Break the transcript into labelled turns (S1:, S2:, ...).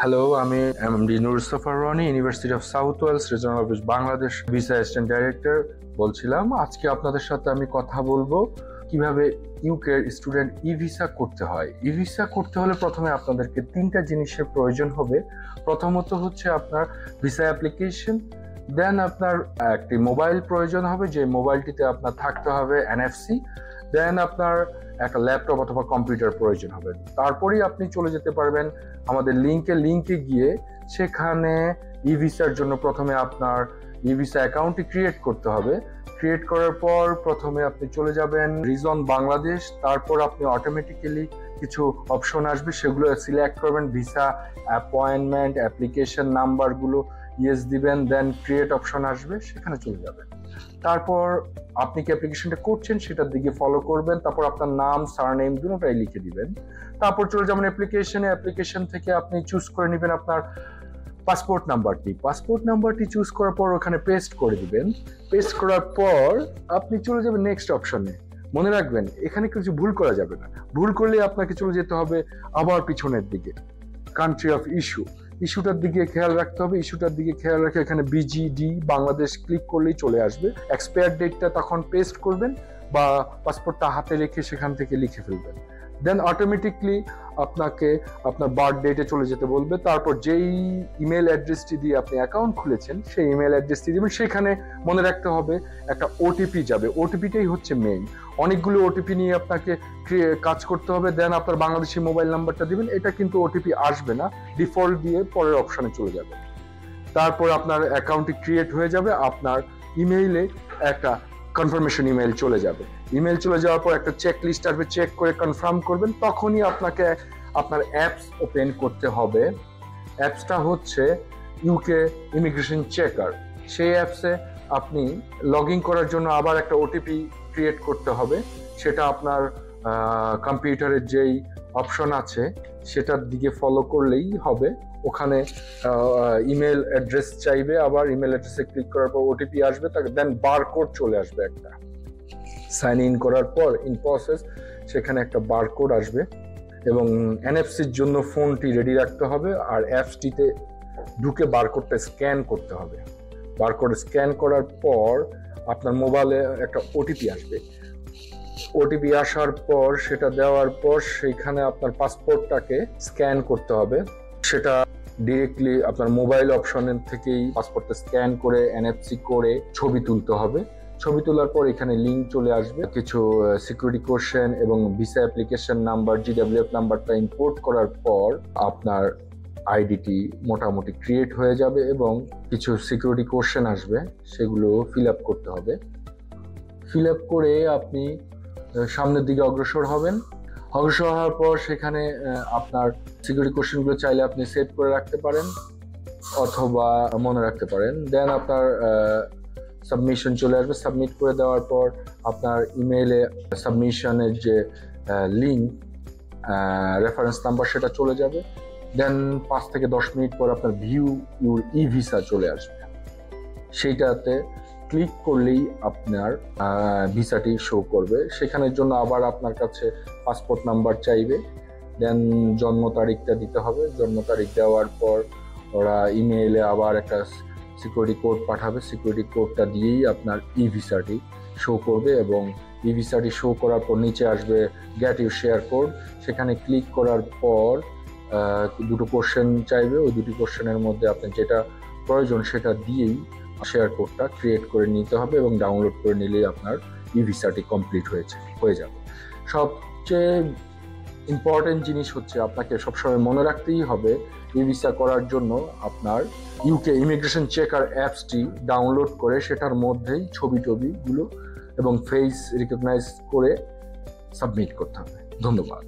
S1: Hello, আমি MD নুরুস্তফার Rony, university of South Wales, regional office Bangladesh, visa assistant director বলছিলাম। আজকে আপনাদের সাথে আমি কথা বলবো কিভাবে ইউকে স্টুডেন্ট ই ভিসা করতে হয়। ই ভিসা করতে হলে প্রথমে আপনাদেরকে তিনটা জিনিসের প্রয়োজন হবে। প্রথমত হচ্ছে আপনার ভিসা অ্যাপ্লিকেশন, দেন আপনার একটি মোবাইল প্রয়োজন হবে, যে মোবাইলটিতে আপনার থাকতে হবে এনএফসি, দেন আপনার একটা ল্যাপটপ অথবা কম্পিউটার প্রয়োজন হবে। তারপরেই আপনি চলে যেতে পারবেন আমাদের লিঙ্কে গিয়ে সেখানে ই ভিসার জন্য প্রথমে আপনার ই ভিসা অ্যাকাউন্টটি ক্রিয়েট করতে হবে। ক্রিয়েট করার পর প্রথমে আপনি চলে যাবেন রিজন বাংলাদেশ, তারপর আপনি অটোমেটিক্যালি কিছু অপশন আসবে, সেগুলো সিলেক্ট করবেন। ভিসা অ্যাপয়েন্টমেন্ট, অ্যাপ্লিকেশন নাম্বারগুলো ইয়েস দিবেন, দেন ক্রিয়েট অপশন আসবে, সেখানে চলে যাবেন। তারপর আপনি কি অ্যাপ্লিকেশনটা করছেন সেটার দিকে ফলো করবেন, তারপর আপনার নাম সারনেম দুটোটাই লিখে দিবেন। তারপর চলে যাবেন অ্যাপ্লিকেশন থেকে আপনি চুজ করে নেবেন আপনার পাসপোর্ট নাম্বারটি চুজ করার পর ওখানে পেস্ট করে দিবেন। পেস্ট করার পর আপনি চলে যাবেন নেক্সট অপশনে। মনে রাখবেন এখানে কিছু ভুল করা যাবে না, ভুল করলে আপনাকে চলে যেতে হবে আবার পিছনের দিকে, কান্ট্রি অফ ইস্যুটার দিকে খেয়াল রাখতে হবে। ইস্যুটার দিকে খেয়াল রাখে এখানে বিজিডি বাংলাদেশ ক্লিক করলেই চলে আসবে। এক্সপায়ার ডেটটা তখন পেস্ট করবেন বা পাসপোর্টটা হাতে রেখে সেখান থেকে লিখে ফেলবেন। দেন অটোমেটিকলি আপনাকে আপনার বার্থ ডেটে চলে যেতে বলবে। তারপর যেই ইমেল অ্যাড্রেসটি দিয়ে আপনি অ্যাকাউন্ট খুলেছেন সেই ইমেল অ্যাড্রেসটি দিবেন। সেখানে মনে রাখতে হবে একটা ওটিপি যাবে, ওটিপিটাই হচ্ছে মেইন। অনেকগুলো ওটিপি নিয়ে আপনাকে কাজ করতে হবে। দেন আপনার বাংলাদেশি মোবাইল নাম্বারটা দিবেন। এটা কিন্তু ওটিপি আসবে না, ডিফল্ট দিয়ে পরের অপশনে চলে যাবে। তারপর আপনার অ্যাকাউন্টটি ক্রিয়েট হয়ে যাবে। আপনার ইমেইলে একটা কনফার্মেশন ইমেল চলে যাবে। ইমেল চলে যাওয়ার পর একটা চেক লিস্ট আসবে, চেক করে কনফার্ম করবেন। তখনই আপনাকে আপনার অ্যাপস ওপেন করতে হবে। অ্যাপসটা হচ্ছে ইউকে ইমিগ্রেশন চেকার। সেই অ্যাপসে আপনি লগ ইন করার জন্য আবার একটা ওটিপি ক্রিয়েট করতে হবে। সেটা আপনার কম্পিউটারের যেই অপশন আছে সেটার দিকে ফলো করলেই হবে। ওখানে ইমেল অ্যাড্রেস চাইবে, আবার ইমেল অ্যাড্রেসে ক্লিক করার পর ওটিপি আসবে, দেন বারকোড চলে আসবে একটা। সাইন ইন করার পর ইন প্রসেস সেখানে একটা বারকোড আসবে এবং এনএফসির জন্য ফোনটি রেডি রাখতে হবে। আর অ্যাপসটিতে ঢুকে বারকোডটা স্ক্যান করতে হবে। বারকোড স্ক্যান করার পর আপনার মোবাইলে একটা ওটিপি আসবে। ওটিপি আসার পর সেটা দেওয়ার পর সেখানে আপনার পাসপোর্টটাকে স্ক্যান করতে হবে। সেটা ডিরেক্টলি আপনার মোবাইল অপশনের থেকেই পাসপোর্টটা স্ক্যান করে এনএফসি করে ছবি তুলতে হবে। ছবি তোলার পর এখানে লিঙ্ক চলে আসবে, কিছু সিকিউরিটি কোশ্চেন এবং ভিসা অ্যাপ্লিকেশন নাম্বার, জিডব্লিউএফ নাম্বারটা ইম্পোর্ট করার পর আপনার আইডিটি মোটামুটি ক্রিয়েট হয়ে যাবে এবং কিছু সিকিউরিটি কোশ্চেন আসবে, সেগুলো ফিল আপ করতে হবে। ফিল আপ করে আপনি সামনের দিকে অগ্রসর হবেন। অগ্রসর হওয়ার পর সেখানে আপনার সিকিউরিটি কোশ্চেনগুলো চাইলে আপনি সেভ করে রাখতে পারেন অথবা মনে রাখতে পারেন। দেন আপনার সাবমিশন চলে আসবে। সাবমিট করে দেওয়ার পর আপনার ইমেইলে সাবমিশনের যে লিঙ্ক, রেফারেন্স নাম্বার, সেটা চলে যাবে। দেন 5 থেকে 10 মিনিট পর আপনার ভিউ ইউর ই ভিসা চলে আসবে। সেইটাতে ক্লিক করলেই আপনার ভিসাটি শো করবে। সেখানের জন্য আবার আপনার কাছে পাসপোর্ট নাম্বার চাইবে, দেন জন্ম তারিখটা দিতে হবে। জন্ম তারিখ দেওয়ার পর ওরা ইমেইলে আবার একটা সিকিউরিটি কোড পাঠাবে। সিকিউরিটি কোডটা দিয়েই আপনার ই ভিসাটি শো করবে এবং ই ভিসাটি শো করার পর নিচে আসবে গেট ইউ শেয়ার কোড। সেখানে ক্লিক করার পর দুটো কোশ্চেন চাইবে। ওই দুটি কোশ্চেনের মধ্যে আপনার যেটা প্রয়োজন সেটা দিয়েই শেয়ার কোডটা ক্রিয়েট করে নিতে হবে এবং ডাউনলোড করে নিলেই আপনার ই ভিসাটি কমপ্লিট হয়ে যাবে। সবচেয়ে ইম্পর্টেন্ট জিনিস হচ্ছে আপনাকে সবসময় মনে রাখতেই হবে ই ভিসা করার জন্য আপনার ইউকে ইমিগ্রেশন চেকার অ্যাপসটি ডাউনলোড করে সেটার মধ্যেই ছবিগুলো এবং ফেস রিকগনাইজ করে সাবমিট করতে হবে। ধন্যবাদ।